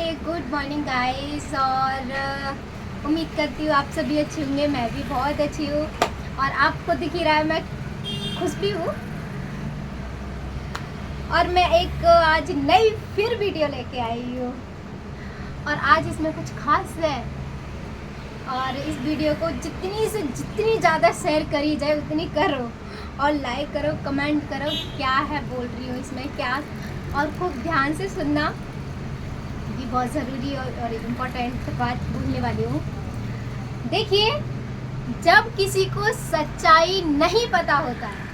Good morning guys. और उम्मीद करती हूँ आप सभी अच्छे होंगे। मैं भी बहुत अच्छी हूँ और आपको दिख ही रहा है मैं खुश भी हूँ। और मैं एक आज नई फिर वीडियो लेके आई हूँ और आज इसमें कुछ खास है। और इस वीडियो को जितनी से जितनी ज़्यादा शेयर करी जाए उतनी करो और लाइक करो, कमेंट करो क्या है बोल रही हूँ इसमें क्या, और खूब ध्यान से सुनना। ये बहुत ज़रूरी और इम्पोर्टेंट बात बोलने वाली हूँ। देखिए, जब किसी को सच्चाई नहीं पता होता है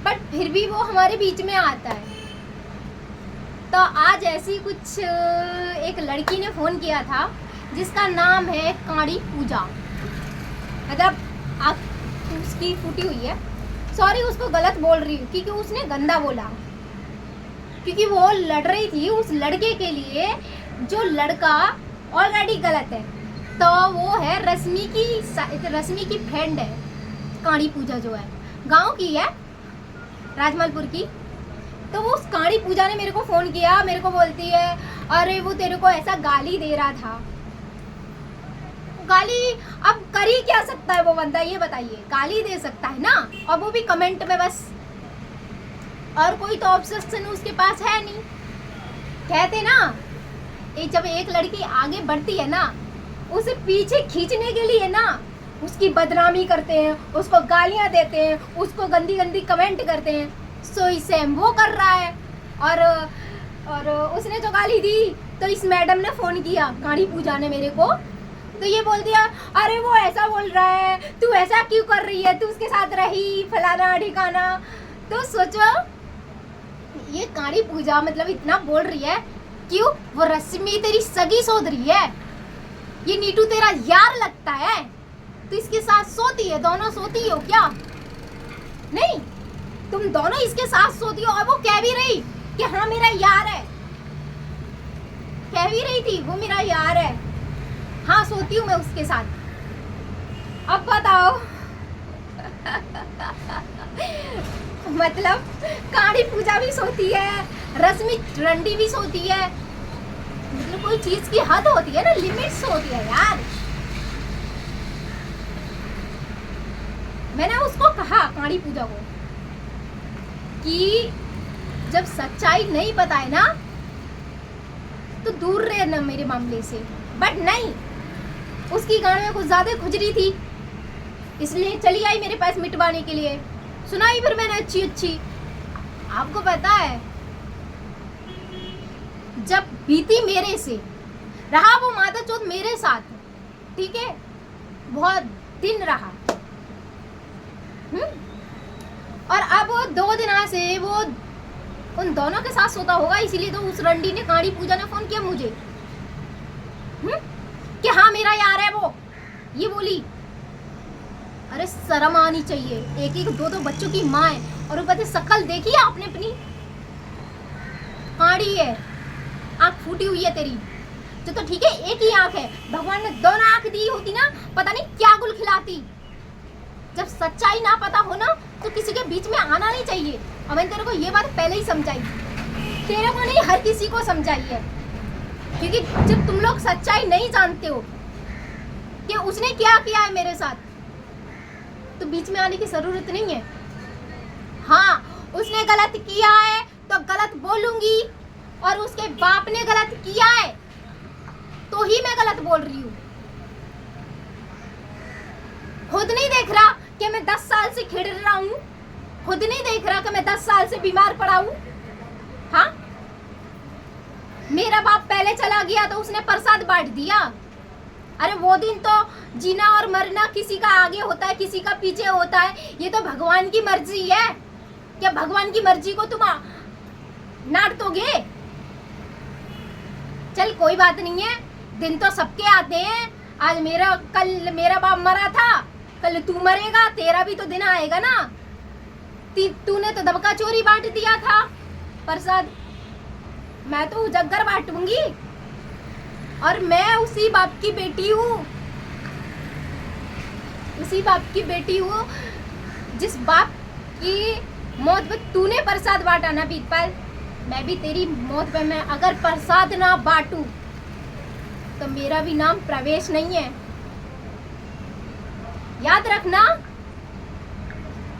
बट फिर भी वो हमारे बीच में आता है, तो आज ऐसी कुछ एक लड़की ने फ़ोन किया था जिसका नाम है काड़ी पूजा। मतलब आप उसकी फूटी हुई है, सॉरी उसको गलत बोल रही हूँ क्योंकि उसने गंदा बोला, क्योंकि वो लड़ रही थी उस लड़के के लिए जो लड़का ऑलरेडी गलत है। तो वो है रश्मि की फ्रेंड है काड़ी पूजा, जो है गांव की है, राजमलपुर की। तो वो उस काड़ी पूजा ने मेरे को फ़ोन किया, मेरे को बोलती है अरे वो तेरे को ऐसा गाली दे रहा था। गाली अब कर ही क्या सकता है वो बंदा, ये बताइए। गाली दे सकता है ना, और वो भी कमेंट में बस, और कोई तो ऑब्जेक्शन उसके पास है नहीं। कहते ना, जब एक लड़की आगे बढ़ती है ना, उसे पीछे खींचने के लिए ना उसकी बदनामी करते हैं, उसको गालियां देते हैं, उसको गंदी गंदी कमेंट करते हैं। सो इसे वो कर रहा है। और उसने जो गाली दी तो इस मैडम ने फ़ोन किया, काड़ी पूजा ने मेरे को, तो ये बोल दिया अरे वो ऐसा बोल रहा है, तू ऐसा क्यों कर रही है, तू उसके साथ रही फलाना ठिकाना। तो सोचो, ये काड़ी पूजा मतलब इतना बोल रही है, क्यों? वो रश्मि तेरी सगी सोदरी है, ये नीटू तेरा यार लगता है, तो इसके साथ सोती है, दोनों सोती हो क्या? नहीं, तुम दोनों इसके साथ सोती हो। और वो कह भी रही कि हाँ मेरा यार है, कह भी रही थी वो मेरा यार है, हाँ सोती हूँ मैं उसके साथ। अब बताओ मतलब काड़ी पूजा भी सोती है, रश्मि रंडी भी सोती है। मतलब कोई चीज की हद होती है ना, लिमिट्स होती है यार। मैंने उसको कहा काड़ी पूजा को कि जब सच्चाई नहीं पता है ना तो दूर रहना मेरे मामले से, बट नहीं, उसकी गांड में कुछ ज्यादा खुजरी थी, इसलिए चली आई मेरे पास मिटवाने के लिए। सुनाई फिर मैंने अच्छी। आपको पता है, जब बीती मेरे से, रहा वो माता चौथ मेरे साथ, ठीक है, बहुत दिन रहा। और अब 2 दिन से वो उन दोनों के साथ सोता होगा, इसीलिए तो उस रंडी ने, काड़ी पूजा ने फोन किया मुझे कि हाँ मेरा यार है वो, ये बोली। अरे शर्म आनी चाहिए, एक 2 बच्चों की माँ है, और ऊपर से शक्ल देखी है आपने अपनी, काड़ी है, आँख फूटी हुई है तेरी, तो ठीक है एक ही आँख है, भगवान ने 2 आँख दी होती ना, पता नहीं क्या गुल खिलाती। जब सच्चाई ना पता हो ना तो किसी के बीच में आना नहीं चाहिए। और मैंने तेरे को ये बात पहले ही समझाई, तेरे को नहीं हर किसी को समझाई है, क्योंकि जब तुम लोग सच्चाई नहीं जानते हो कि उसने क्या किया है मेरे साथ, तो बीच में आने की जरूरत नहीं है। हाँ, उसने गलत किया है तो गलत बोलूंगी, और उसके बाप ने गलत किया है तो ही मैं गलत बोल रही हूँ। खुद नहीं देख रहा कि मैं 10 साल से खिड़ रहा हूँ, खुद नहीं देख रहा कि मैं 10 साल से बीमार पड़ा हूँ। हाँ, मेरा बाप पहले चला गया तो उसने प्रसाद बांट दिया। अरे वो दिन तो जीना और मरना किसी का आगे होता है, किसी का पीछे होता है, ये तो भगवान की मर्जी है। क्या भगवान की मर्जी को तुम नाट दोगे? चल कोई बात नहीं है, दिन तो सबके आते हैं। आज कल मेरा बाप मरा था, कल तू मरेगा, तेरा भी तो दिन आएगा ना। तूने तो दबका चोरी बांट दिया था प्रसाद, मैं तो उजग्गर बांटूंगी, और मैं उसी बाप की बेटी हूँ, उसी बाप की बेटी हूँ जिस बाप की मौत में तूने प्रसाद बांटा ना वीरपाल, मैं भी तेरी मौत पे मैं अगर प्रसाद ना बांटूं तो मेरा भी नाम प्रवेश नहीं है, याद रखना।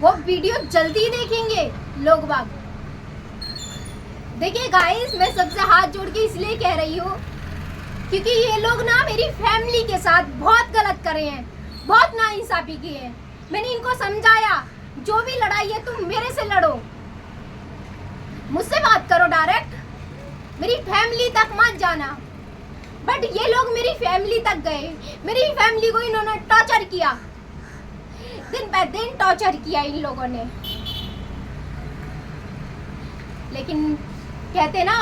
वो वीडियो जल्दी देखेंगे लोग बाग। देखिए गाइस, मैं सबसे हाथ जोड़ के इसलिए कह रही हूँ क्योंकि ये लोग ना मेरी फैमिली के साथ बहुत गलत करे हैं, बहुत नाइंसाफी की है। मैंने इनको समझाया, जो भी लड़ाई है तुम मेरे से लड़ो, मुझसे बात करो डायरेक्ट, मेरी फैमिली तक मत जाना। बट ये लोग मेरी फैमिली तक गए, मेरी फैमिली को इन्होंने टॉर्चर किया, दिन ब दिन टॉर्चर किया इन लोगों ने। लेकिन कहते ना,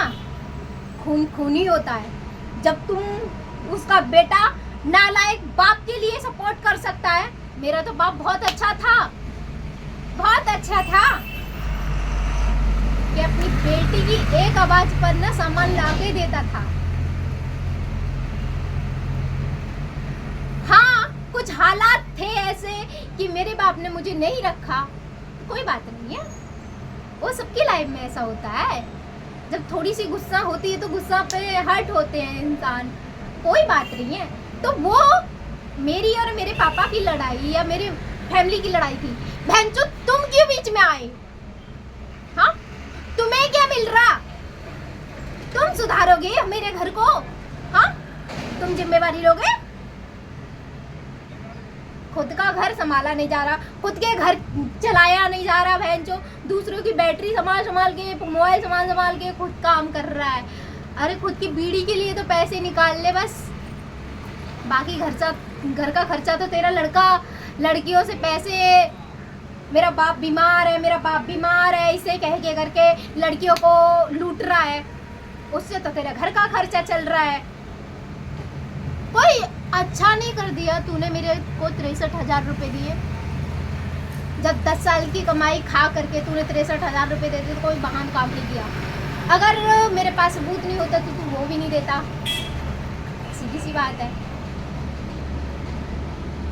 खून खून ही होता है। जब तुम उसका बेटा नालायक बाप के लिए सपोर्ट कर सकता है, मेरा तो बाप बहुत अच्छा था, बहुत अच्छा था कि अपनी बेटी की एक आवाज पर ना सामान ला के देता था। हाँ, कुछ हालात थे ऐसे कि मेरे बाप ने मुझे नहीं रखा, कोई बात नहीं है, वो सबकी लाइफ में ऐसा होता है। जब थोड़ी सी गुस्सा होती है तो गुस्सा पे हर्ट होते हैं इंसान, कोई बात नहीं है। तो वो मेरी और मेरे पापा की लड़ाई या मेरे फैमिली की लड़ाई थी। बहनचोद, तुम क्यों बीच में आए? हाँ, तुम्हें क्या मिल रहा? तुम सुधारोगे मेरे घर को? हाँ, तुम जिम्मेवारी लोगे? खुद का घर संभाला नहीं जा रहा, खुद के घर चलाया नहीं जा रहा, बहन जो दूसरों की बैटरी संभाल संभाल के, मोबाइल संभाल संभाल के खुद काम कर रहा है। अरे खुद की बीड़ी के लिए तो पैसे निकाल ले बस, बाकी घर का खर्चा तो तेरा लड़का लड़कियों से पैसे, मेरा बाप बीमार है, मेरा बाप बीमार है, इसे कह के करके लड़कियों को लूट रहा है, उससे तो तेरा घर का खर्चा चल रहा है। कोई अच्छा नहीं कर दिया तूने, मेरे को 63,000 रुपये दिए। जब 10 साल की कमाई खा करके तूने 63,000 रुपये दे दिए तो कोई महान काम नहीं किया। अगर मेरे पास सबूत नहीं होता तो तू वो भी नहीं देता, सीधी सी बात है।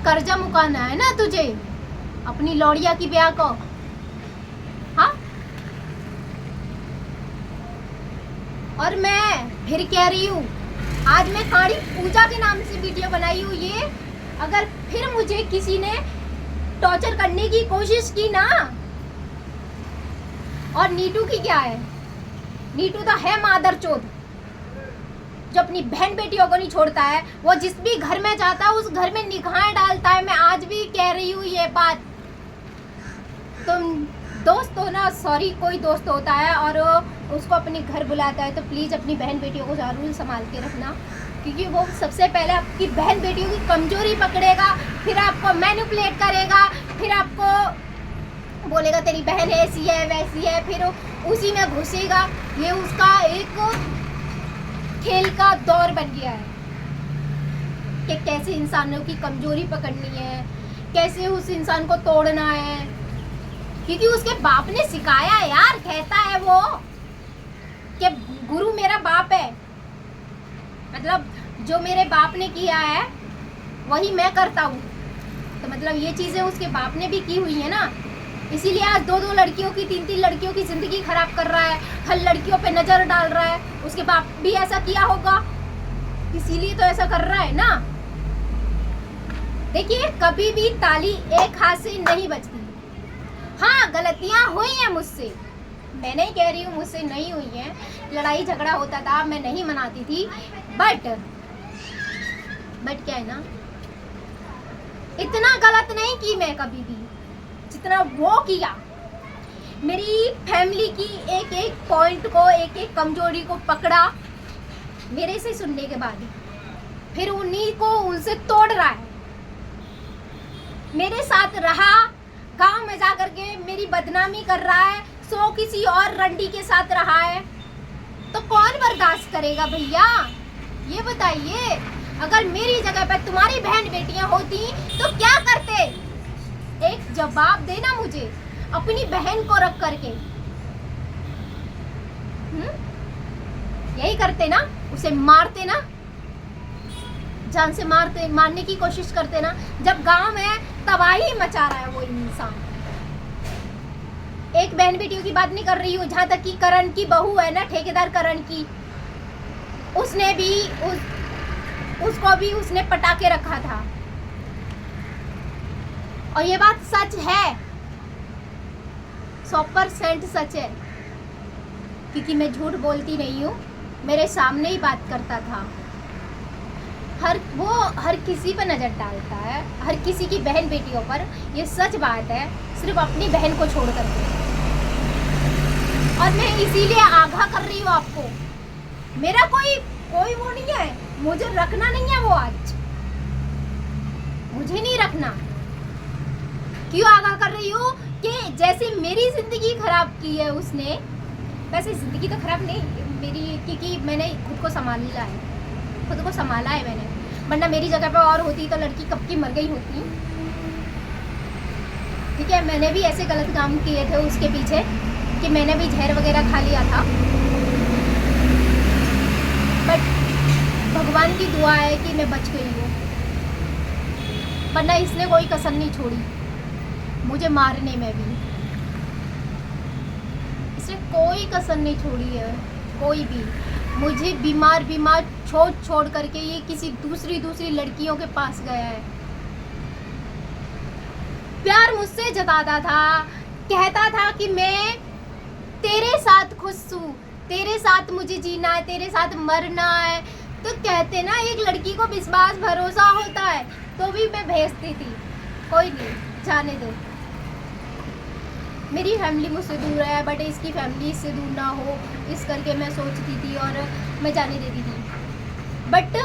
कर्जा मुकाना है ना तुझे अपनी लौड़िया की ब्याह को? हाँ, और मैं फिर कह रही हूँ, आज मैं काली पूजा के नाम से वीडियो बनाई हूँ ये। अगर फिर मुझे किसी ने टॉर्चर करने की कोशिश की ना, और नीटू की क्या है, नीटू तो है मादरचोद, जो अपनी बहन बेटियों को नहीं छोड़ता है। वो जिस भी घर में जाता है उस घर में निगाहें डालता है। मैं आज भी कह रही हूँ ये बात। तुम दोस्त हो ना, सॉरी, कोई दोस्त होता है और उसको अपने घर बुलाता है तो प्लीज़ अपनी बहन बेटियों को ज़रूर संभाल के रखना, क्योंकि वो सबसे पहले आपकी बहन बेटियों की कमजोरी पकड़ेगा, फिर आपको मैनिपुलेट करेगा, फिर आपको बोलेगा तेरी बहन ऐसी है वैसी है, फिर उसी में घुसेगा। ये उसका एक खेल का दौर बन गया है कि कैसे इंसानों की कमजोरी पकड़नी है, कैसे उस इंसान को तोड़ना है, क्योंकि उसके बाप ने सिखाया है यार। कहता है वो कि गुरु मेरा बाप है, मतलब जो मेरे बाप ने किया है वही मैं करता हूँ। तो मतलब ये चीज़ें उसके बाप ने भी की हुई है ना, इसीलिए आज 2-2 लड़कियों की 3-3 लड़कियों की ज़िंदगी खराब कर रहा है, हर लड़कियों पे नज़र डाल रहा है। उसके बाप भी ऐसा किया होगा, इसीलिए तो ऐसा कर रहा है ना। देखिए, कभी भी ताली एक हाथ से नहीं बजती। हाँ, गलतियाँ हुई हैं मुझसे, मैं नहीं कह रही हूँ मुझसे नहीं हुई हैं, लड़ाई झगड़ा होता था, मैं नहीं मनाती थी, बट क्या है ना, इतना गलत नहीं की मैं कभी भी जितना वो किया। मेरी फैमिली की एक एक पॉइंट को, एक एक कमजोरी को पकड़ा मेरे से सुनने के बाद, फिर उन्हीं को उनसे तोड़ रहा है। मेरे साथ रहा, गांव में जा करके मेरी बदनामी कर रहा है, सो किसी और रंडी के साथ रहा है, तो कौन बर्दाश्त करेगा भैया? ये बताइए, अगर मेरी जगह पर तुम्हारी बहन बेटियां होती तो क्या करते? एक जवाब देना मुझे, अपनी बहन को रख करके। यही करते ना, उसे मारते ना, जान से मारने की कोशिश करते ना, जब गांव में तबाही मचा रहा है वो इंसान। एक बहन बेटियों की बात नहीं कर रही हूँ, जहाँ तक कि करण की बहू है ना, ठेकेदार करण की, उसने भी उसको भी उसने पटा के रखा था। और ये बात सच है, 100% सच है, क्योंकि मैं झूठ बोलती नहीं हूँ, मेरे सामने ही बात करता था। वो हर किसी पर नज़र डालता है, हर किसी की बहन बेटियों पर, ये सच बात है, सिर्फ अपनी बहन को छोड़ करके। और मैं इसीलिए आगाह कर रही हूँ आपको, मेरा कोई वो नहीं है, मुझे रखना नहीं है वो, आज मुझे नहीं रखना। क्यों आगाह कर रही हूँ कि जैसे मेरी जिंदगी खराब की है उसने, वैसे जिंदगी तो खराब नहीं मेरी, क्योंकि मैंने खुद को संभाला है, खुद को संभाला है मैंने, वरना मेरी जगह पे और होती तो लड़की कब की मर गई होती। ठीक है, मैंने भी ऐसे गलत काम किए थे उसके पीछे, कि मैंने भी जहर वगैरह खा लिया था, बट भगवान की दुआ है कि मैं बच गई हूँ, वरना इसने कोई कसर नहीं छोड़ी मुझे मारने में भी, इसने कोई कसर नहीं छोड़ी है, कोई भी। मुझे बीमार छोड़ करके ये किसी दूसरी लड़कियों के पास गया है। प्यार मुझसे जताता था, कहता था कि मैं तेरे साथ खुश हूँ, तेरे साथ मुझे जीना है, तेरे साथ मरना है। तो कहते ना, एक लड़की को विश्वास भरोसा होता है, तो भी मैं भेजती थी, कोई नहीं, जाने दो। मेरी फैमिली मुझसे दूर है, बट इसकी फैमिली इससे दूर ना हो, इस करके मैं सोचती थी और मैं जाने देती थी। बट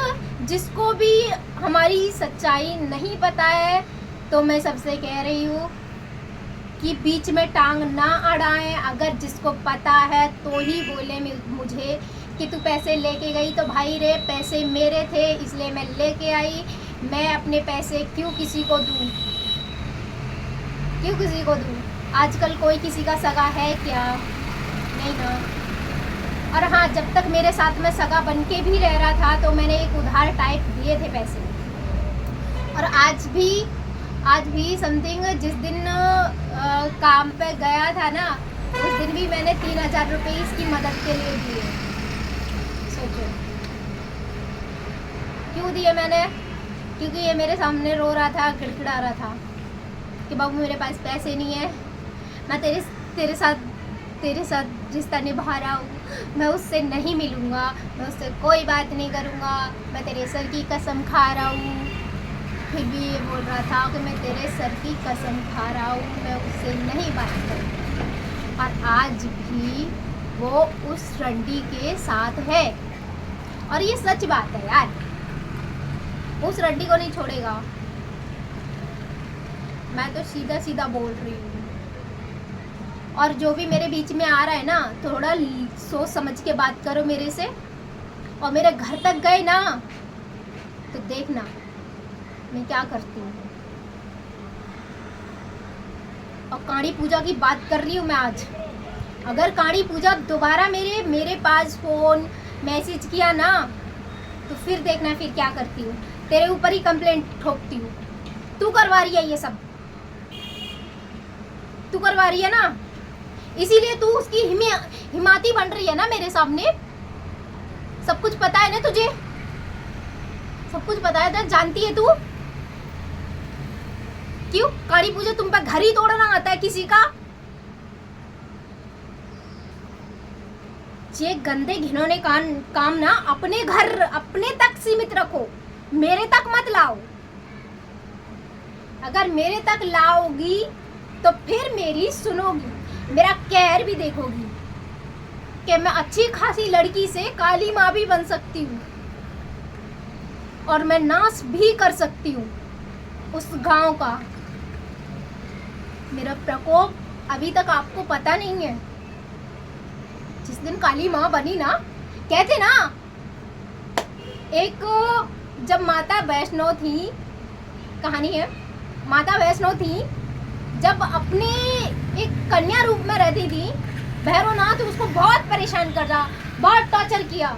जिसको भी हमारी सच्चाई नहीं पता है, तो मैं सबसे कह रही हूँ कि बीच में टांग ना अड़ाएं। अगर जिसको पता है तो ही बोले मुझे कि तू पैसे लेके गई, तो भाई रे पैसे मेरे थे इसलिए मैं लेके आई, मैं अपने पैसे क्यों किसी को दूँ, क्यों किसी को दूँ। आजकल कोई किसी का सगा है क्या? नहीं ना। और हाँ, जब तक मेरे साथ में सगा बन के भी रह रहा था तो मैंने एक उधार टाइप दिए थे पैसे। और आज भी समथिंग जिस दिन काम पे गया था ना, उस दिन भी मैंने 3000 रुपये इसकी मदद के लिए दिए। सोचो क्यों दिए मैंने? क्योंकि ये मेरे सामने रो रहा था, गिड़गिड़ा रहा था कि बाबू मेरे पास पैसे नहीं है, मैं तेरे साथ रिश्ता निभा रहा हूँ, मैं उससे नहीं मिलूँगा, मैं उससे कोई बात नहीं करूँगा, मैं तेरे सर की कसम खा रहा हूँ। फिर भी ये बोल रहा था कि मैं तेरे सर की कसम खा रहा हूँ, मैं उससे नहीं बात करूँगा। और आज भी वो उस रंडी के साथ है, और ये सच बात है यार, उस रंडी को नहीं छोड़ेगा। मैं तो सीधा सीधा बोल रही हूँ। और जो भी मेरे बीच में आ रहा है ना, थोड़ा सोच समझ के बात करो मेरे से। और मेरे घर तक गए ना तो देखना मैं क्या करती हूँ। और काड़ी पूजा की बात कर रही हूँ मैं आज। अगर काड़ी पूजा दोबारा मेरे पास फोन मैसेज किया ना, तो फिर देखना फिर क्या करती हूँ, तेरे ऊपर ही कंप्लेंट ठोकती हूँ। तू करवा रही है ये सब, तू करवा रही है ना, इसीलिए तू उसकी हिमाती बन रही है ना मेरे सामने। सब कुछ पता है ना तुझे, सब कुछ पता है ना, जानती है तू। क्यों काली पूजा तुम पर घर ही तोड़ना आता है किसी का? ये गंदे घिनौने काम ना अपने घर अपने तक सीमित रखो, मेरे तक मत लाओ। अगर मेरे तक लाओगी तो फिर मेरी सुनोगी, मेरा कहर भी देखोगी कि मैं अच्छी खासी लड़की से काली माँ भी बन सकती हूँ, और मैं नाश भी कर सकती हूँ उस गांव का। मेरा प्रकोप अभी तक आपको पता नहीं है। जिस दिन काली माँ बनी ना, कहते ना, एक जब माता वैष्णो थी, कहानी है, माता वैष्णो थी, जब अपने एक कन्या रूप में रहती थी, भैरवनाथ उसको बहुत परेशान कर रहा, बहुत टॉर्चर किया।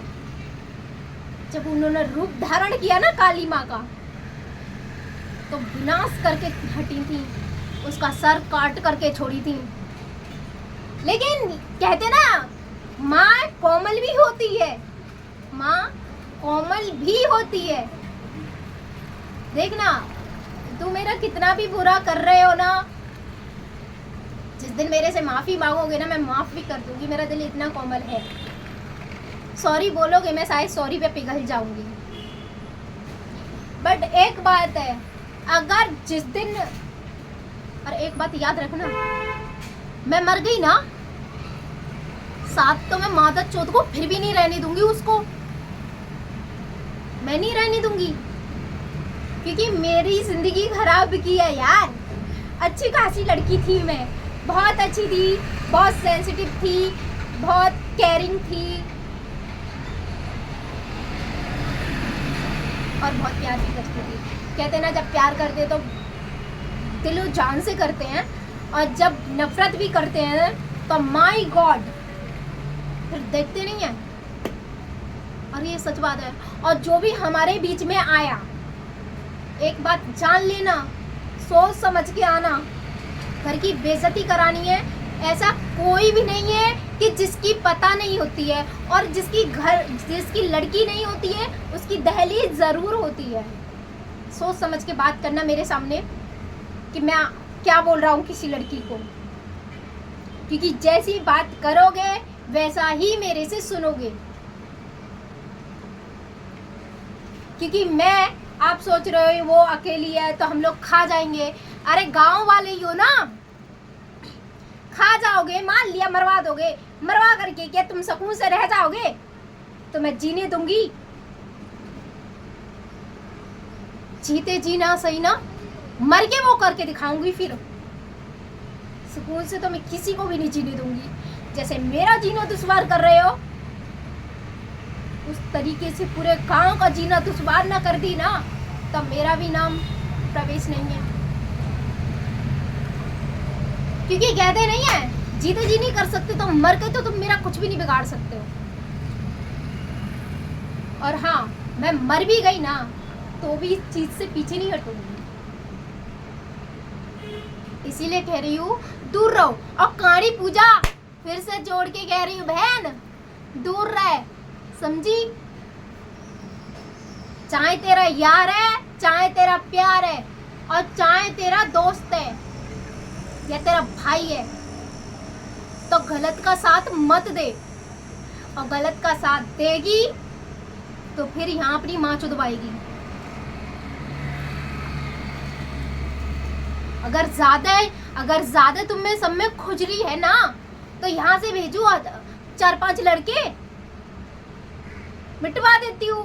जब उन्होंने रूप धारण किया ना काली माँ का, तो विनाश करके हटी थी, उसका सर काट करके छोड़ी थी। लेकिन कहते ना माँ कोमल भी होती है, माँ कोमल भी होती है। देखना तुम मेरा कितना भी बुरा कर रहे हो ना, जिस दिन मेरे से माफ़ी मांगोगे ना मैं माफ़ भी कर दूंगी, मेरा दिल इतना कोमल है। सॉरी बोलोगे मैं शायद सॉरी पे पिघल जाऊंगी, बट एक बात है, अगर जिस दिन, और एक बात याद रखना, मैं मर गई ना, साथ तो मैं माता चौथ को फिर भी नहीं रहने दूंगी, उसको मैं नहीं रहने दूंगी, क्योंकि मेरी जिंदगी खराब की है यार। अच्छी खासी लड़की थी मैं, बहुत अच्छी थी, बहुत सेंसिटिव थी, बहुत केयरिंग थी और बहुत प्यार भी करती थी। कहते ना जब प्यार करते तो दिलो जान से करते हैं, और जब नफरत भी करते हैं तो माय गॉड फिर देखते नहीं है। और ये सच बात है। और जो भी हमारे बीच में आया, एक बात जान लेना, सोच समझ के आना, घर की बेइज्जती करानी है ऐसा कोई भी नहीं है कि जिसकी पता नहीं होती है, और जिसकी लड़की नहीं होती है उसकी दहलीज ज़रूर होती है। सोच समझ के बात करना मेरे सामने कि मैं क्या बोल रहा हूँ किसी लड़की को, क्योंकि जैसी बात करोगे वैसा ही मेरे से सुनोगे। क्योंकि आप सोच रहे हो वो अकेली है तो हम लोग खा जाएंगे, अरे गांव वाले ही हो ना, खा जाओगे, मान लिया मरवा दोगे, मरवा करके क्या तुम सुकून से रह जाओगे? तो मैं जीने दूंगी? जीते जीना सही ना, मर के वो करके दिखाऊंगी फिर। सुकून से तो मैं किसी को भी नहीं जीने दूंगी। जैसे मेरा जीना दुश्वार कर रहे हो, उस तरीके से पूरे गांव का जीना दुश्वार ना कर दी ना, तब मेरा भी नाम प्रवेश नहीं है। क्योंकि कहते नहीं है जीते जी नहीं कर सकते तो मर के तो तुम मेरा कुछ भी नहीं बिगाड़ सकते हो। और हाँ, मैं मर भी गई ना तो भी इस चीज से पीछे नहीं हटूंगी। इसीलिए कह रही हूँ दूर रहो। और काली पूजा फिर से जोड़ के कह रही हूँ बहन, दूर रहे, समझी? चाहे तेरा यार है, चाहे तेरा प्यार है, और चाहे तेरा दोस्त है या तेरा भाई है, तो गलत का साथ मत दे। और गलत का साथ देगी तो फिर यहाँ अपनी माँ चुदवाएगी। अगर ज्यादा तुम में सब में खुजली है ना, तो यहाँ से भेजू 4-5 लड़के, मिटवा देती हूँ।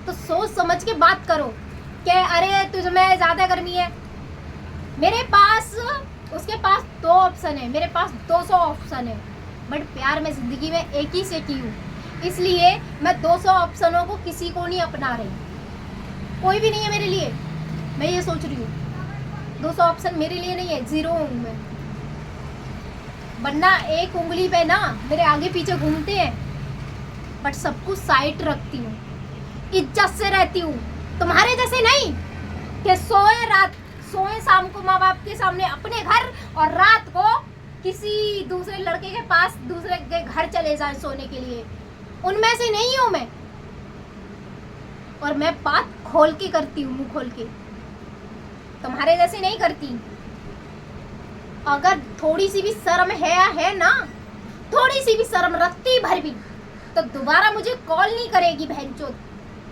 तो सोच समझ के बात करो कि अरे तुझमें ज्यादा गर्मी है। मेरे पास, उसके पास 2 ऑप्शन है, मेरे पास 200 ऑप्शन है, बट प्यार में जिंदगी में एक ही से की हूँ, इसलिए मैं 200 ऑप्शनों को किसी को नहीं अपना रही। कोई भी नहीं है मेरे लिए, मैं ये सोच रही हूँ 200 ऑप्शन मेरे लिए नहीं है, 0 हूँ मैं। वरना एक उंगली पे ना मेरे आगे पीछे घूमते हैं, बट सब कुछ साइड रखती हूँ, इज्जत से रहती हूँ। तुम्हारे जैसे नहीं कि सोए शाम को माँ बाप के सामने अपने घर, और रात को किसी दूसरे लड़के के पास दूसरे के घर चले जाए सोने के लिए। उनमें से नहीं हूँ मैं, और मैं बात खोल के करती हूँ, मुंह खोल के। तुम्हारे जैसे नहीं करती। अगर थोड़ी सी भी शर्म है ना, थोड़ी सी भी शर्म रत्ती भर भी, तो दोबारा मुझे कॉल नहीं करेगी बहनचोद,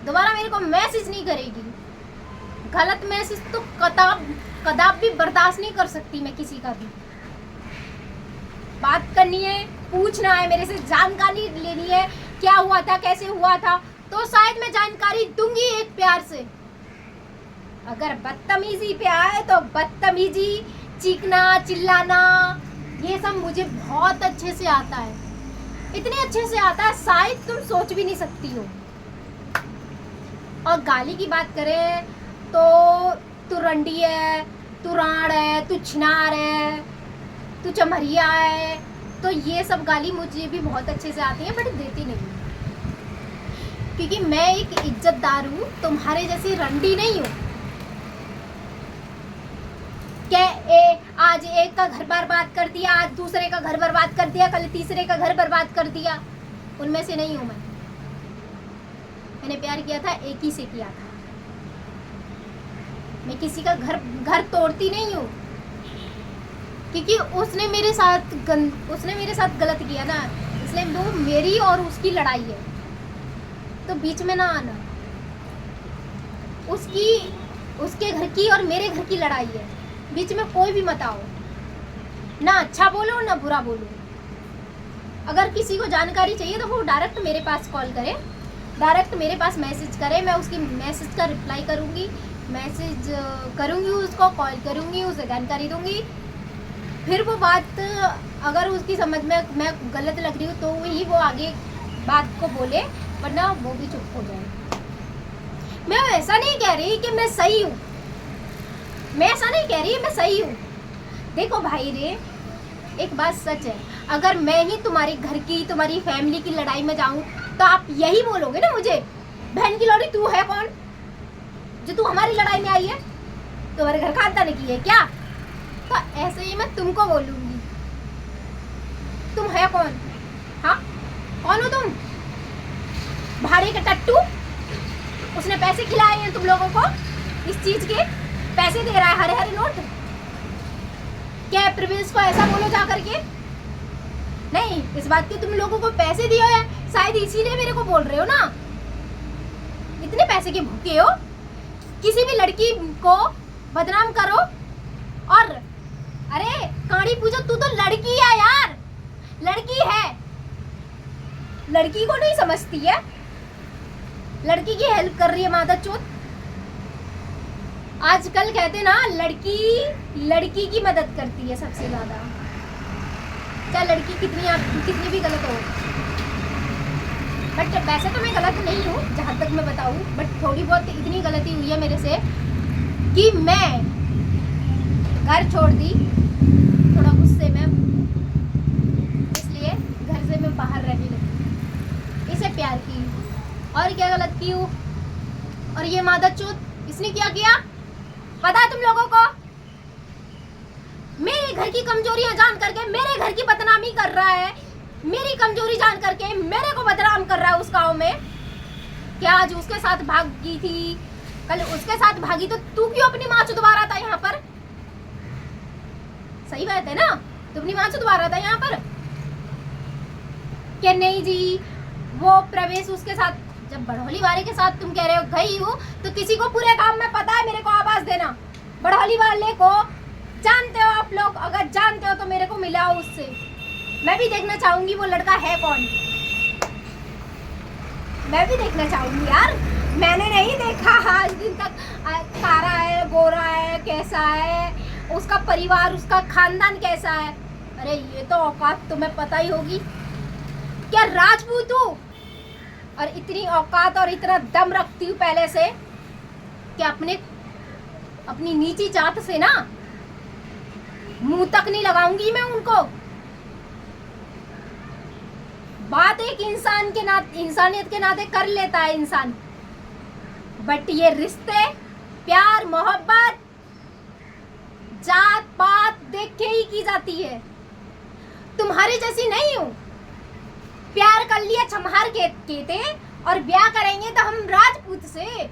दोबारा मेरे को मैसेज नहीं करेगी। गलत मैसेज तो कदाप भी बर्दाश्त नहीं कर सकती मैं किसी का भी। बात करनी है, पूछना है मेरे से, जानकारी लेनी है, क्या हुआ था, कैसे हुआ था, तो शायद मैं जानकारी दूंगी एक प्यार से। अगर बदतमीजी पे आए तो बदतमीजी, चीखना चिल्लाना, ये सब मुझे बहुत अच्छे से आता है, इतने अच्छे से आता है शायद तुम सोच भी नहीं सकती हो। और गाली की बात करें तो तू रंडी है, तू राण है, तू छिनार है, तू चमरिया है, तो ये सब गाली मुझे भी बहुत अच्छे से आती है, बट देती नहीं, क्योंकि मैं एक इज्जतदार हूँ, तुम्हारे जैसी रंडी नहीं हूँ। आज एक का घर बर्बाद कर दिया, आज दूसरे का घर बर्बाद कर दिया, कल तीसरे का घर बर्बाद कर दिया। उनमें से नहीं हूं मैं। मैंने प्यार किया था एक ही से किया था। मैं किसी का घर तोड़ती नहीं हूँ, क्योंकि उसने मेरे साथ गलत किया ना, इसलिए वो मेरी और उसकी लड़ाई है, तो बीच में ना आना। उसके घर की और मेरे घर की लड़ाई है, बीच में कोई भी मत आओ। ना अच्छा बोलो ना बुरा बोलो। अगर किसी को जानकारी चाहिए तो वो डायरेक्ट मेरे पास कॉल करे, डायरेक्ट मेरे पास मैसेज करे। मैं उसकी मैसेज का रिप्लाई करूँगी, मैसेज करूँगी, उसको कॉल करूँगी, उसे जानकारी दूँगी। फिर वो बात अगर उसकी समझ में मैं गलत लग रही हूँ तो ही वो आगे बात को बोले, वरना वो भी चुप हो जाए। मैं ऐसा नहीं कह रही कि मैं सही हूँ, मैं ऐसा नहीं कह रही मैं सही हूँ। देखो भाई रे, एक बात सच है, अगर मैं ही तुम्हारे घर की, तुम्हारी फैमिली की लड़ाई में जाऊँ तो आप यही बोलोगे ना मुझे, बहन की लौड़ी तू है कौन जो तू हमारी लड़ाई में आई है, तुम्हारे घर खानदान की है क्या? तो ऐसे ही मैं तुमको बोलूंगी, तुम है कौन? हाँ, कौन हो तुम? भाड़े का टट्टू? उसने पैसे खिलाए हैं तुम लोगों को, इस चीज के पैसे दे रहा है, हरे हरे नोट। क्या प्रिंस को ऐसा बोलो जा करके? नहीं, इस बात के तुम लोगों को पैसे दिए हैं, शायद इसीलिए मेरे को बोल रहे हो ना। इतने पैसे के भूखे हो, किसी भी लड़की को बदनाम करो। और अरे काड़ी पूजा, तू तो लड़की है यार, लड़की है, लड़की को नहीं समझती है, लड़की की हेल्प कर रही है मादा चोत। आजकल कहते ना लड़की की मदद करती है सबसे ज्यादा, चाहे लड़की कितनी भी गलत हो। बट वैसे तो मैं गलत नहीं हूँ जहाँ तक मैं बताऊँ, बट थोड़ी बहुत इतनी गलती हुई है मेरे से कि मैं घर छोड़ दी थोड़ा गुस्से में, इसलिए घर से मैं बाहर रहने लगी। इसे प्यार की और क्या गलत की हूँ? और ये मादा चोत इसने क्या किया पता है तुम लोगों को? मेरे घर की कमजोरियां जान करके मेरे घर की बदनामी कर रहा है, मेरी कमजोरी जान करके मेरे को बदनाम कर रहा है उस गांव में। क्या आज उसके साथ भागी थी, कल उसके साथ भागी, तो तू क्यों अपनी माँ चुदवा रहा था यहाँ पर? सही बात है ना, तू अपनी माँ चुदवा रहा था यहाँ पर। क्या नहीं जी, वो प्रवेश उसके साथ, जब बढ़ोली वाले के साथ तुम कह रहे हो गई हो, तो किसी को पूरे काम में पता है मेरे को आवाज देना। बढ़ोली वाले को जानते हो आप लोग? अगर जानते हो तो मेरे को मिलाओ उससे, मैं भी देखना चाहूंगी वो लड़का है कौन। मैं भी देखना चाहूंगी यार, मैंने नहीं देखा आज दिन तक। कारा है, गोरा है, कैसा है, उसका परिवार, उसका खानदान कैसा है। अरे ये तो औकात तुम्हें पता ही होगी, क्या राजपूत हूँ और इतनी औकात और इतना दम रखती हूँ पहले से कि अपनी नीची जात से ना मुंह तक नहीं लगाऊंगी मैं उनको। बात एक इंसान के नाते, इंसानियत के नाते कर लेता है इंसान, बट ये रिश्ते, प्यार, मोहब्बत जात पात देख के ही की जाती है। तुम्हारी जैसी नहीं हूं, प्यार कर लिया चमहार के थे और ब्याह करेंगे तो हम राजपूत से।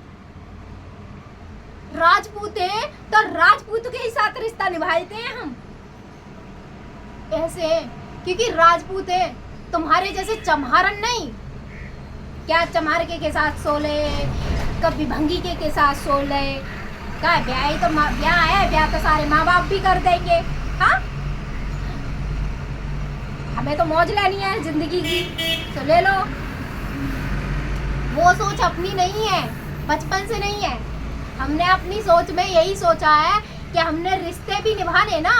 राजपूत है तो राजपूत के ही साथ रिश्ता निभाते हैं हम, ऐसे है क्योंकि राजपूत है, तुम्हारे जैसे चमहारन नहीं। क्या चमहार के साथ सो ले, कभी भंगी के साथ सो ले, क्या ब्याह ही तो ब्याह है, ब्याह तो सारे माँ बाप भी कर देंगे। हाँ, हमें तो मौज लेनी है जिंदगी की, तो ले लो। वो सोच अपनी नहीं है, बचपन से नहीं है। हमने अपनी सोच में यही सोचा है कि हमने रिश्ते भी निभाने ना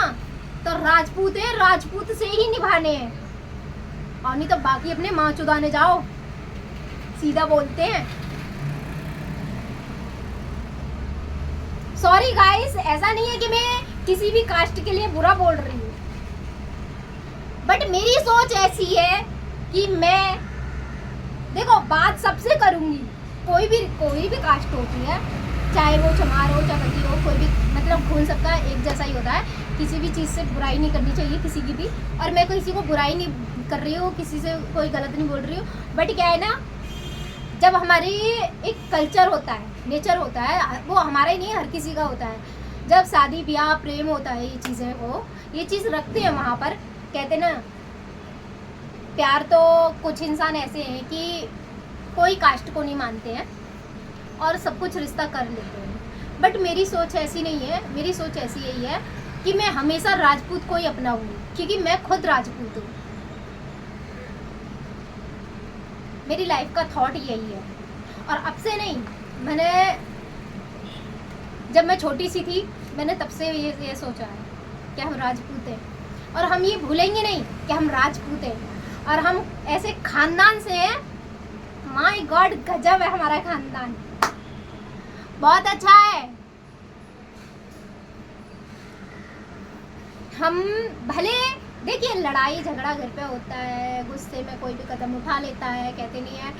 तो राजपूत है, राजपूत से ही निभाने हैं, और नहीं तो बाकी अपने माँ चुदाने जाओ, सीधा बोलते हैं। सॉरी गाइस, ऐसा नहीं है कि मैं किसी भी कास्ट के लिए बुरा बोल रही हूँ, बट मेरी सोच ऐसी है कि मैं देखो बात सबसे करूंगी, कोई भी कास्ट होती है, चाहे वो चमार हो, चाहे बंदी हो, कोई भी, मतलब खून सबका एक जैसा ही होता है। किसी भी चीज़ से बुराई नहीं करनी चाहिए किसी की भी, और मैं किसी को बुराई नहीं कर रही हूँ, किसी से कोई गलत नहीं बोल रही हूँ। बट क्या है ना, जब हमारी एक कल्चर होता है, नेचर होता है, वो हमारा ही नहीं हर किसी का होता है, जब शादी ब्याह प्रेम होता है, ये चीज़ें वो ये चीज़ रखते हैं वहाँ पर। कहते ना, प्यार तो कुछ इंसान ऐसे हैं कि कोई कास्ट को नहीं मानते हैं और सब कुछ रिश्ता कर लेते हैं। बट मेरी सोच ऐसी नहीं है, मेरी सोच ऐसी यही है कि मैं हमेशा राजपूत को ही अपनाऊंगी, क्योंकि मैं खुद राजपूत हूँ। मेरी लाइफ का थॉट यही है। और अब से नहीं, मैंने जब मैं छोटी सी थी, मैंने तब से ये सोचा है कि हम राजपूत हैं, और हम ये भूलेंगे नहीं कि हम राजपूत हैं, और हम ऐसे खानदान से हैं। माय गॉड, गजब है हमारा खानदान, बहुत अच्छा है। हम भले देखिए, लड़ाई झगड़ा घर पे होता है, गुस्से में कोई भी कदम उठा लेता है, कहते नहीं है,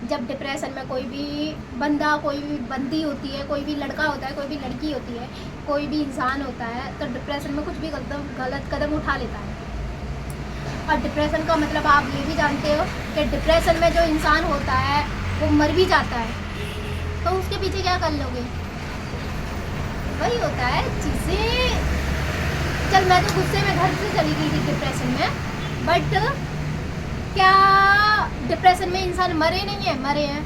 जब डिप्रेशन में कोई भी बंदा, कोई भी बंदी होती है, कोई भी लड़का होता है, कोई भी लड़की होती है, कोई भी इंसान होता है, तो डिप्रेशन में कुछ भी गलत कदम उठा लेता है। और डिप्रेशन का मतलब आप ये भी जानते हो कि डिप्रेशन में जो इंसान होता है वो मर भी जाता है, तो उसके पीछे क्या कर लोगे? वही होता है चीज़ें। चल, मैं तो गुस्से में घर से चली गई थी डिप्रेशन में, बट क्या डिप्रेशन में इंसान मरे नहीं है? मरे हैं।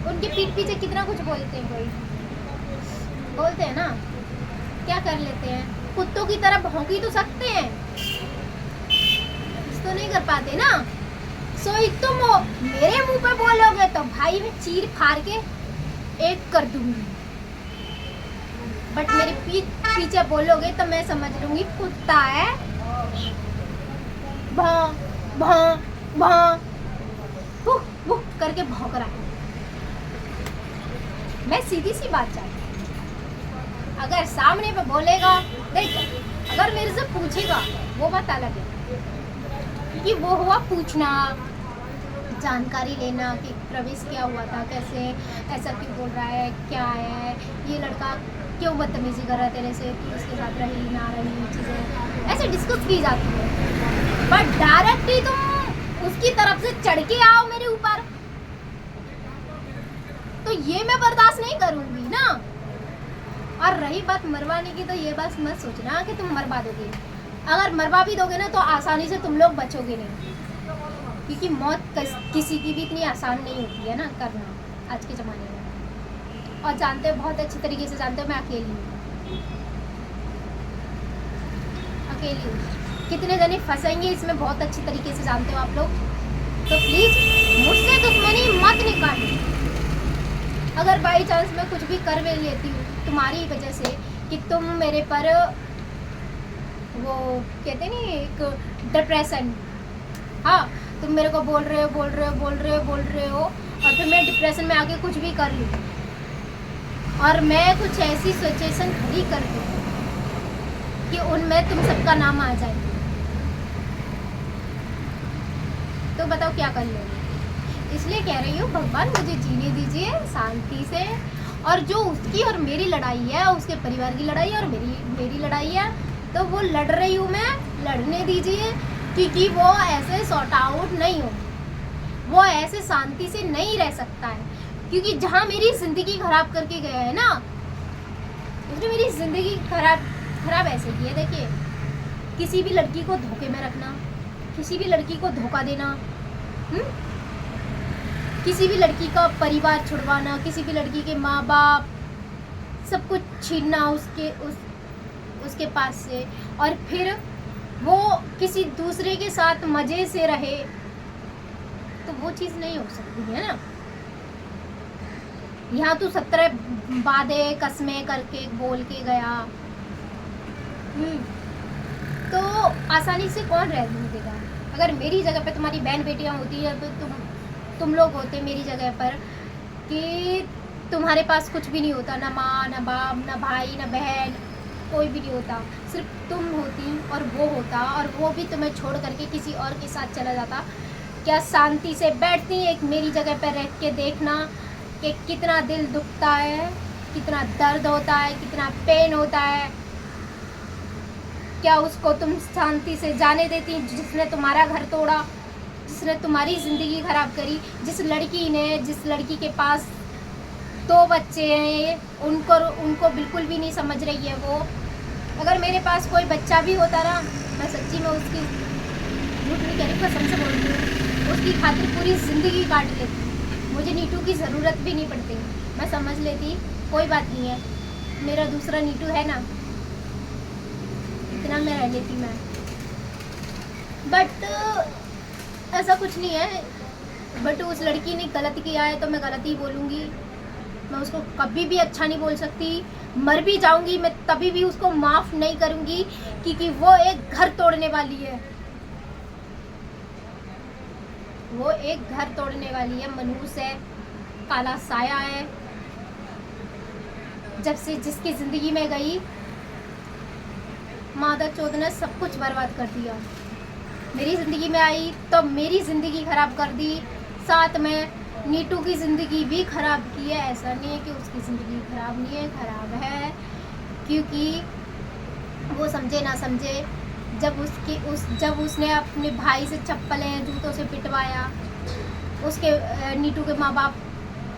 उनके पीठ पीछे कितना कुछ बोलते हैं, कोई बोलते हैं ना, क्या कर लेते हैं, कुत्तों की तरह भौंकी तो सकते हैं, तो नहीं कर पाते ना। सो तुम मेरे मुंह पे बोलोगे तो भाई मैं चीर फाड़ के एक कर दूंगी, बट मेरे पीछे बोलोगे तो मैं समझ लूंगी कुत्ता है, भां भां भां हुक करके भौंक रहा है। मैं सीधी सी बात चाहती हूँ, अगर सामने पे बोलेगा, देखो, अगर मेरे से पूछेगा वो बात अलग है, कि वो हुआ पूछना, जानकारी लेना कि प्रवेश क्या हुआ था, कैसे ऐसा क्यों बोल रहा है, क्या है, ये लड़का क्यों बदतमीजी कर रहा है तेरे से, कि उसके साथ रही ना रही, चीज़ें ऐसे डिस्कस की जाती है। बट डायरेक्टली तुम उसकी तरफ से चढ़ के आओ मेरे ऊपर, तो ये मैं बर्दाश्त नहीं करूँगी ना। और रही बात मरवाने की, तो ये बात मत सोचना कि तुम मरवा दोगे। अगर मरवा भी दोगे ना तो आसानी से तुम लोग बचोगे नहीं, क्योंकि मौत किसी की भी इतनी आसान नहीं होती है ना करना आज के ज़माने में। और जानते हो, बहुत अच्छी तरीके से जानते हो, मैं अकेली हूँ, अकेली हूँ। कितने जने फंसेंगे इसमें बहुत अच्छी तरीके से जानते हो आप लोग। तो प्लीज़ मुझसे दुश्मनी मत निकालो। अगर बाई चांस मैं कुछ भी कर भी लेती हूँ तुम्हारी वजह से, कि तुम मेरे पर वो कहते नहीं एक डिप्रेशन, हाँ, तुम मेरे को बोल रहे हो और फिर मैं डिप्रेशन में आके कुछ भी कर लूँ, और मैं कुछ ऐसी सिचुएशन खड़ी कर दूँ कि उनमें तुम सबका नाम आ जाए, तो बताओ क्या कर लोगे? इसलिए कह रही हूँ, भगवान मुझे जीने दीजिए शांति से, और जो उसकी और मेरी लड़ाई है, उसके परिवार की लड़ाई है और मेरी लड़ाई है, तो वो लड़ रही हूँ मैं, लड़ने दीजिए, क्योंकि वो ऐसे सॉर्ट आउट नहीं हो, वो ऐसे शांति से नहीं रह सकता है, क्योंकि जहाँ मेरी ज़िंदगी खराब करके गया है ना, उसने मेरी ज़िंदगी खराब ऐसे की है। देखिए, किसी भी लड़की को धोखे में रखना, किसी भी लड़की को धोखा देना, किसी भी लड़की का परिवार छुड़वाना, किसी भी लड़की के माँ बाप सब कुछ छीनना उसके पास से, और फिर वो किसी दूसरे के साथ मज़े से रहे, तो वो चीज़ नहीं हो सकती है ना। यहाँ तो 17 वादे कसमें करके बोल के गया, तो आसानी से कौन रह देगा? अगर मेरी जगह पे तुम्हारी बहन बेटियाँ होती है, तो तुम लोग होते मेरी जगह पर, कि तुम्हारे पास कुछ भी नहीं होता, ना माँ ना बाप ना भाई ना बहन, कोई भी नहीं होता, सिर्फ तुम होती और वो होता, और वो भी तुम्हें छोड़ करके किसी और के साथ चला जाता, क्या शांति से बैठती? एक मेरी जगह पर रह के देखना कि कितना दिल दुखता है, कितना दर्द होता है, कितना पेन होता है। क्या उसको तुम शांति से जाने देती, जिसने तुम्हारा घर तोड़ा, जिसने तुम्हारी ज़िंदगी ख़राब करी, जिस लड़की के पास 2 बच्चे हैं, उनको बिल्कुल भी नहीं समझ रही है वो। अगर मेरे पास कोई बच्चा भी होता ना, मैं सच्ची में उसकी, झूठ नहीं कह रही, कसम से बोल रही हूँ, उसकी खातिर पूरी ज़िंदगी काट लेती। मुझे नीटू की ज़रूरत भी नहीं पड़ती, मैं समझ लेती कोई बात नहीं है, मेरा दूसरा नीटू है ना, इतना मैं रह लेती मैं। बट ऐसा कुछ नहीं है। बट उस लड़की ने गलत किया है तो मैं गलत ही बोलूँगी। मैं उसको कभी भी अच्छा नहीं बोल सकती। मर भी जाऊंगी मैं तभी भी उसको माफ़ नहीं करूँगी, क्योंकि वो एक घर तोड़ने वाली है। वो एक घर तोड़ने वाली है, मनहूस है, काला साया है। जब से जिसकी ज़िंदगी में गई, मादा चौध ने सब कुछ बर्बाद कर दिया। मेरी ज़िंदगी में आई तो मेरी ज़िंदगी ख़राब कर दी, साथ में नीटू की ज़िंदगी भी ख़राब की है। ऐसा नहीं है कि उसकी ज़िंदगी ख़राब नहीं है, ख़राब है, क्योंकि वो समझे ना समझे, जब उसने अपने भाई से चप्पलें जूतों से पिटवाया, उसके नीटू के माँ बाप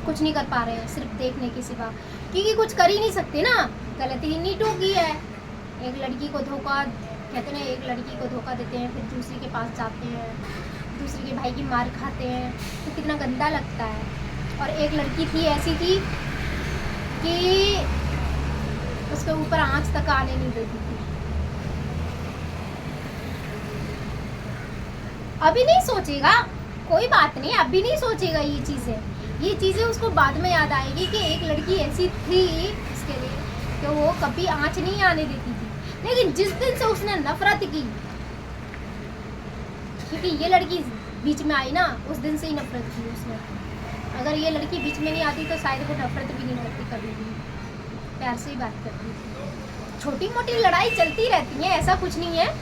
कुछ नहीं कर पा रहे हैं सिर्फ देखने के सिवा, क्योंकि कुछ कर ही नहीं सकते ना। गलती नीटू की है। एक लड़की को धोखा, कहते हैं एक लड़की को धोखा देते हैं, फिर दूसरी के पास जाते हैं, दूसरे के भाई की मार खाते हैं, तो कितना गंदा लगता है। और एक लड़की थी, ऐसी थी कि उसके ऊपर आँच तक आने नहीं देती थी। अभी नहीं सोचेगा, कोई बात नहीं, अभी नहीं सोचेगा ये चीज़ें उसको बाद में याद आएगी कि एक लड़की ऐसी थी इसके लिए कि वो कभी आँच नहीं आने देती थी। लेकिन जिस दिन से उसने नफरत की, क्योंकि ये लड़की बीच में आई ना, उस दिन से ही नफरत की उसने। अगर ये लड़की बीच में नहीं आती तो शायद वो नफरत भी नहीं करती, कभी भी प्यार से ही बात करती थी। छोटी मोटी लड़ाई चलती रहती है, ऐसा कुछ नहीं है,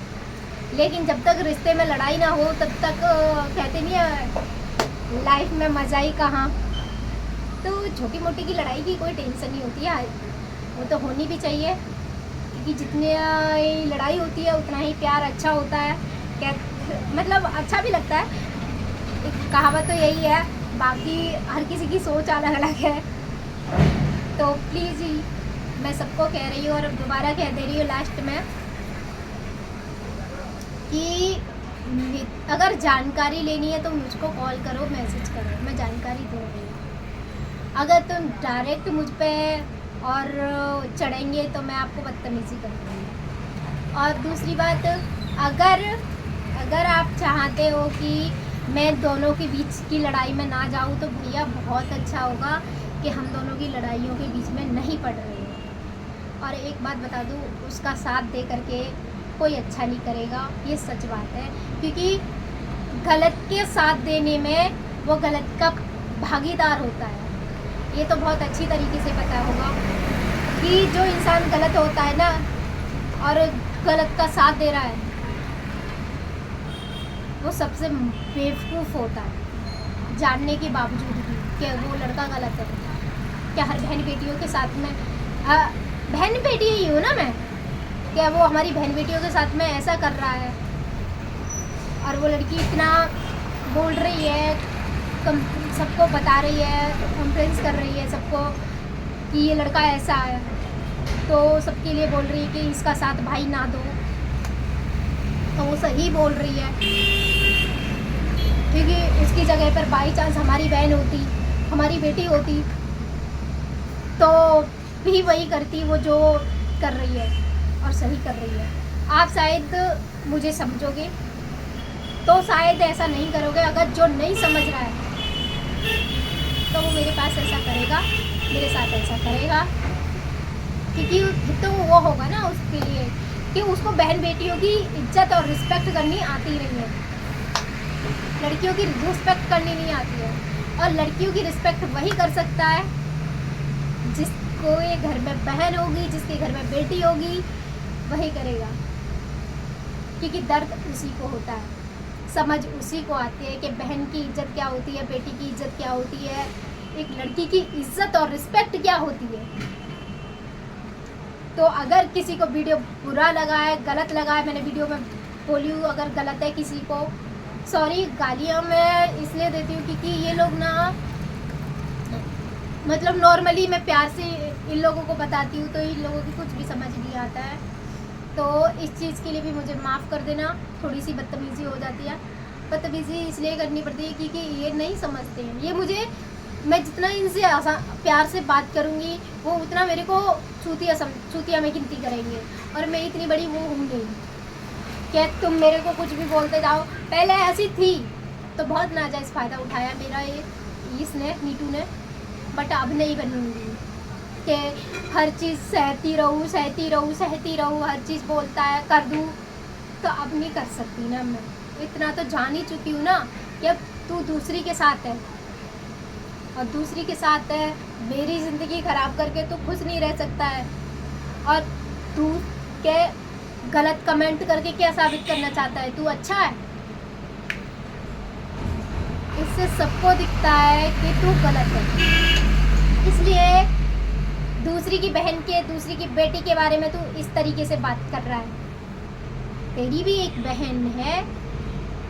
लेकिन जब तक रिश्ते में लड़ाई ना हो तब तक कहते नहीं है लाइफ में मज़ा ही कहाँ। तो छोटी मोटी की लड़ाई की कोई टेंशन नहीं होती है, वो तो होनी भी चाहिए, क्योंकि जितनी लड़ाई होती है उतना ही प्यार अच्छा होता है। क्या मतलब अच्छा भी लगता है। एक कहावत तो यही है, बाकी हर किसी की सोच अलग अलग है। तो प्लीज़ ही मैं सबको कह रही हूँ और दोबारा कह दे रही हूँ लास्ट में कि अगर जानकारी लेनी है तो मुझको कॉल करो, मैसेज करो, मैं जानकारी दे रही हूँ। अगर तुम डायरेक्ट मुझ पे और चढ़ेंगे तो मैं आपको बदतमीज़ी करूँगी। और दूसरी बात, अगर आप चाहते हो कि मैं दोनों के बीच की लड़ाई में ना जाऊँ तो भैया बहुत अच्छा होगा कि हम दोनों की लड़ाइयों के बीच में नहीं पड़ रहे हैं। और एक बात बता दूँ, उसका साथ दे करके कोई अच्छा नहीं करेगा, ये सच बात है, क्योंकि गलत के साथ देने में वो गलत का भागीदार होता है। ये तो बहुत अच्छी तरीके से पता होगा कि जो इंसान गलत होता है ना और गलत का साथ दे रहा है, वो सबसे बेवकूफ़ होता है, जानने के बावजूद भी कि वो लड़का गलत है। क्या हर बहन बेटियों के साथ में बहन बेटी ही हूँ ना मैं, क्या वो हमारी बहन बेटियों के साथ में ऐसा कर रहा है और वो लड़की इतना बोल रही है, सबको बता रही है, कॉन्फ्रेंस कर रही है सबको कि ये लड़का ऐसा है, तो सबके लिए बोल रही है कि इसका साथ भाई ना दो, तो वो सही बोल रही है, क्योंकि उसकी जगह पर बाई चांस हमारी बहन होती, हमारी बेटी होती, तो भी वही करती वो जो कर रही है और सही कर रही है। आप शायद मुझे समझोगे तो शायद ऐसा नहीं करोगे। अगर जो नहीं समझ रहा है तो वो मेरे पास ऐसा करेगा, मेरे साथ ऐसा करेगा, क्योंकि तो वो होगा ना उसके लिए कि उसको बहन बेटियों की इज्जत और रिस्पेक्ट करनी आती नहीं है, लड़कियों की रिस्पेक्ट करनी नहीं आती है। और लड़कियों की रिस्पेक्ट वही कर सकता है जिसको ये घर में बहन होगी, जिसके घर में बेटी होगी, वही करेगा, क्योंकि दर्द उसी को होता है, समझ उसी को आती है कि बहन की इज्जत क्या होती है, बेटी की इज्जत क्या होती है, एक लड़की की इज्जत और रिस्पेक्ट क्या होती है। तो अगर किसी को वीडियो बुरा लगा है, गलत लगा है, मैंने वीडियो में बोली हूँ अगर गलत है किसी को, सॉरी। गालियाँ मैं इसलिए देती हूँ क्योंकि ये लोग ना, मतलब नॉर्मली मैं प्यार से इन लोगों को बताती हूँ तो इन लोगों की कुछ भी समझ नहीं आता है। तो इस चीज़ के लिए भी मुझे माफ़ कर देना, थोड़ी सी बदतमीज़ी हो जाती है। बदतमीज़ी इसलिए करनी पड़ती है क्योंकि ये नहीं समझते हैं। ये मुझे, मैं जितना इनसे प्यार से बात करूँगी वो उतना मेरे को चूतिया में गिनती करेंगे, और मैं इतनी बड़ी वो हूँ नहीं क्या तुम मेरे को कुछ भी बोलते जाओ। पहले ऐसी थी तो बहुत नाजायज़ फ़ायदा उठाया मेरा इसने, नीटू ने, बट अब नहीं बनूँगी कि हर चीज़ सहती रहूँ, हर चीज़ बोलता है कर दूँ, तो अब नहीं कर सकती ना। मैं इतना तो जान ही चुकी हूँ ना कि अब तू दूसरी के साथ है, और दूसरी के साथ है, मेरी ज़िंदगी ख़राब करके तू खुश नहीं रह सकता है। और तू के गलत कमेंट करके क्या साबित करना चाहता है? तू अच्छा है, इससे सबको दिखता है कि तू गलत है। इसलिए दूसरी की बहन के, दूसरी की बेटी के बारे में तू इस तरीके से बात कर रहा है। तेरी भी एक बहन है,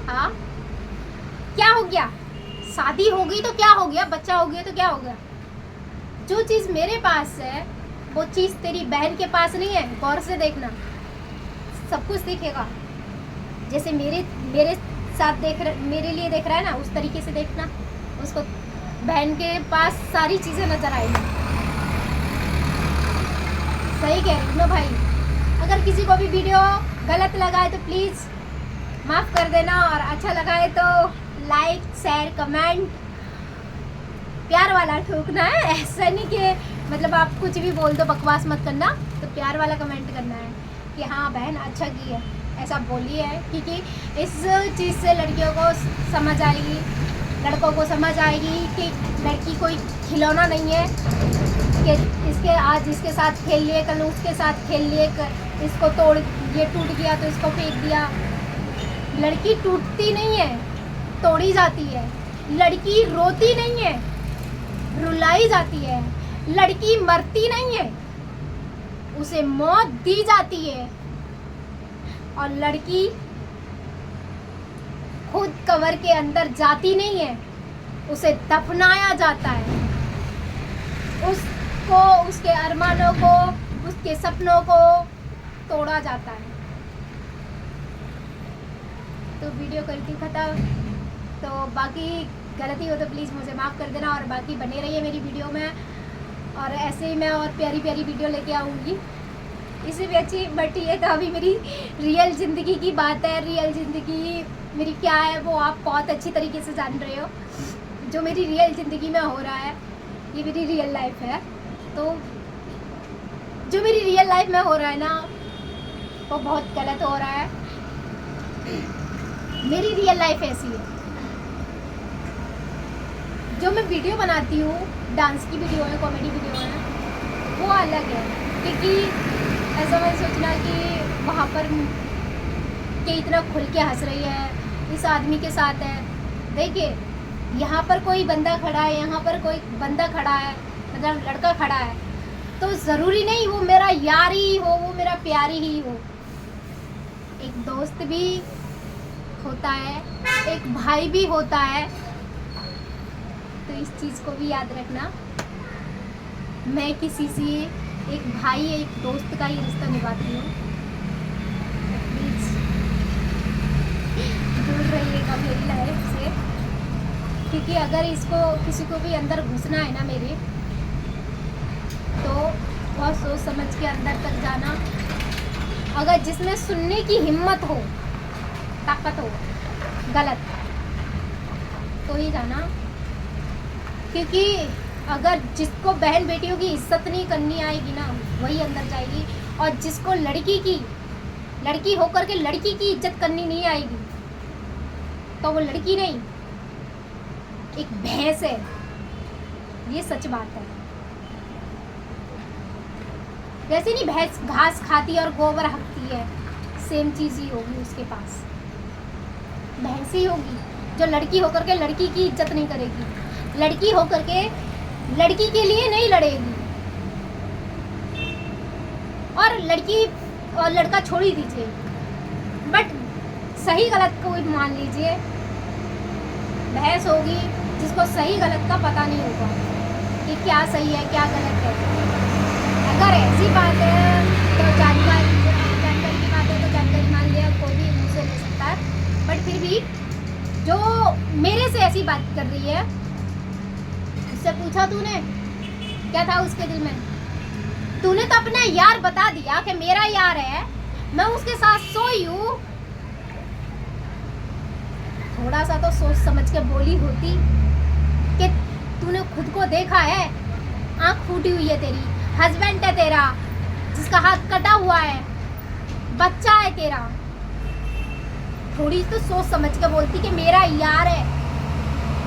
हाँ, क्या हो गया? शादी हो गई तो क्या हो गया? बच्चा हो गया तो क्या हो गया? जो चीज़ मेरे पास है वो चीज़ तेरी बहन के पास नहीं है। गौर से देखना, सब कुछ दिखेगा। जैसे मेरे साथ मेरे लिए देख रहा है ना, उस तरीके से देखना, उसको बहन के पास सारी चीज़ें नजर आएंगी। सही कह रही हूँ ना भाई। अगर किसी को भी वीडियो गलत लगा है तो प्लीज़ माफ़ कर देना, और अच्छा लगा है तो लाइक, शेयर, कमेंट प्यार वाला ठोकना है। ऐसा नहीं कि मतलब आप कुछ भी बोल दो, बकवास मत करना, तो प्यार वाला कमेंट करना है कि हाँ बहन अच्छा की है, ऐसा बोली है। क्योंकि इस चीज़ से लड़कियों को समझ आएगी, लड़कों को समझ आएगी कि लड़की कोई खिलौना नहीं है कि इसके आज इसके साथ खेल लिए, कल उसके साथ खेल लिए, इसको तोड़, ये टूट गया तो इसको फेंक दिया। लड़की टूटती नहीं है, तोड़ी जाती है। लड़की रोती नहीं है, रुलाई जाती है। लड़की मरती नहीं है, उसे मौत दी जाती है। और लड़की खुद कब्र के अंदर जाती नहीं है, उसे दफनाया जाता है। उसको, उसके अरमानों को, उसके सपनों को तोड़ा जाता है। तो वीडियो करती खत्म। तो बाकी गलती हो तो प्लीज़ मुझे माफ़ कर देना, और बाकी बने रहिए मेरी वीडियो में, और ऐसे ही मैं और प्यारी प्यारी वीडियो लेके आऊँगी, इससे भी अच्छी। बट ये तो अभी मेरी रियल ज़िंदगी की बात है। रियल ज़िंदगी मेरी क्या है वो आप बहुत अच्छी तरीके से जान रहे हो। जो मेरी रियल ज़िंदगी में हो रहा है, ये मेरी रियल लाइफ है। तो जो मेरी रियल लाइफ में हो रहा है ना, वो बहुत गलत हो रहा है। मेरी रियल लाइफ ऐसी है। जो मैं वीडियो बनाती हूँ, डांस की वीडियो है, कॉमेडी वीडियो है, वो अलग है। क्योंकि ऐसा मैं सोचना कि वहाँ पर कि इतना खुल के हंस रही है, इस आदमी के साथ है। देखिए यहाँ पर कोई बंदा खड़ा है, यहाँ पर कोई बंदा खड़ा है, मतलब लड़का खड़ा है, तो ज़रूरी नहीं वो मेरा यार ही हो, वो मेरा प्यारी ही हो। एक दोस्त भी होता है, एक भाई भी होता है। तो इस चीज़ को भी याद रखना, मैं किसी से एक भाई, एक दोस्त का ही रिश्ता निभाती हूँ। प्लीज़ दूर रहिएगा मेरी लाइफ से, क्योंकि अगर इसको किसी को भी अंदर घुसना है ना मेरे, तो बहुत सोच समझ के अंदर तक जाना। अगर जिसमें सुनने की हिम्मत हो, ताकत हो, गलत तो ही जाना। क्योंकि अगर जिसको बहन बेटियों की इज्जत नहीं करनी आएगी ना, वही अंदर जाएगी। और जिसको लड़की होकर के लड़की की इज्जत करनी नहीं आएगी, तो वो लड़की नहीं, एक भैंस है। ये सच बात है। वैसे नहीं भैंस घास खाती है और गोबर हकती है, सेम चीज़ ही होगी उसके पास। भैंस ही होगी जो लड़की होकर के लड़की की इज्जत नहीं करेगी, लड़की होकर के लड़की के लिए नहीं लड़ेगी। और लड़की और लड़का छोड़ ही दीजिए, बट सही गलत को मान लीजिए। बहस होगी जिसको सही गलत का पता नहीं होगा कि क्या सही है क्या गलत है। अगर ऐसी बात है तो जानकारी की बात है तो जानकारी मान लिया, कोई भी मुँह से ले सकता है। बट फिर भी जो मेरे से ऐसी बात कर रही है, उससे पूछा तूने क्या था उसके दिल में? तूने तो अपना यार बता दिया कि मेरा यार है, मैं उसके साथ सोई हूँ। थोड़ा सा तो सोच समझ के बोली होती कि तूने खुद को देखा है, आँख फूटी हुई है तेरी, हस्बैंड है तेरा जिसका हाथ कटा हुआ है, बच्चा है तेरा। थोड़ी तो सोच समझ के बोलती कि मेरा यार है।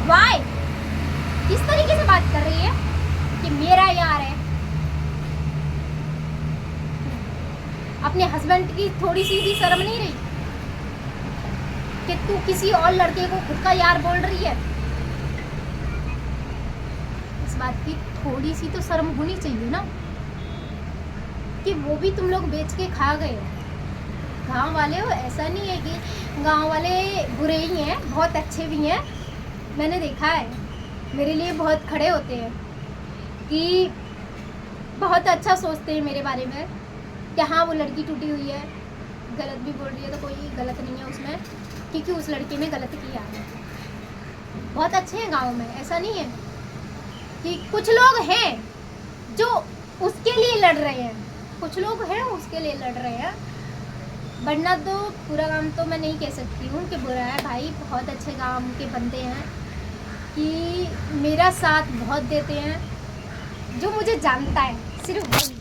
वाई किस तरीके से बात कर रही है कि मेरा यार है? अपने हस्बैंड की थोड़ी सी भी शर्म नहीं रही कि तू किसी और लड़के को खुद का यार बोल रही है? इस बात की थोड़ी सी तो शर्म होनी चाहिए ना, कि वो भी तुम लोग बेच के खा गए हो। गांव वाले हो, ऐसा नहीं है कि गांव वाले बुरे ही हैं, बहुत अच्छे भी हैं। मैंने देखा है, मेरे लिए बहुत खड़े होते हैं, कि बहुत अच्छा सोचते हैं मेरे बारे में कि हाँ वो लड़की टूटी हुई है, गलत भी बोल रही है तो कोई गलत नहीं है उसमें, क्योंकि उस लड़के ने गलत किया है। बहुत अच्छे हैं गांव में, ऐसा नहीं है। कि कुछ लोग हैं जो उसके लिए लड़ रहे हैं, कुछ लोग हैं उसके लिए लड़ रहे हैं, वरना तो पूरा गांव तो मैं नहीं कह सकती हूँ कि बुरा है। भाई बहुत अच्छे गांव के बंदे हैं कि मेरा साथ बहुत देते हैं। जो मुझे जानता है सिर्फ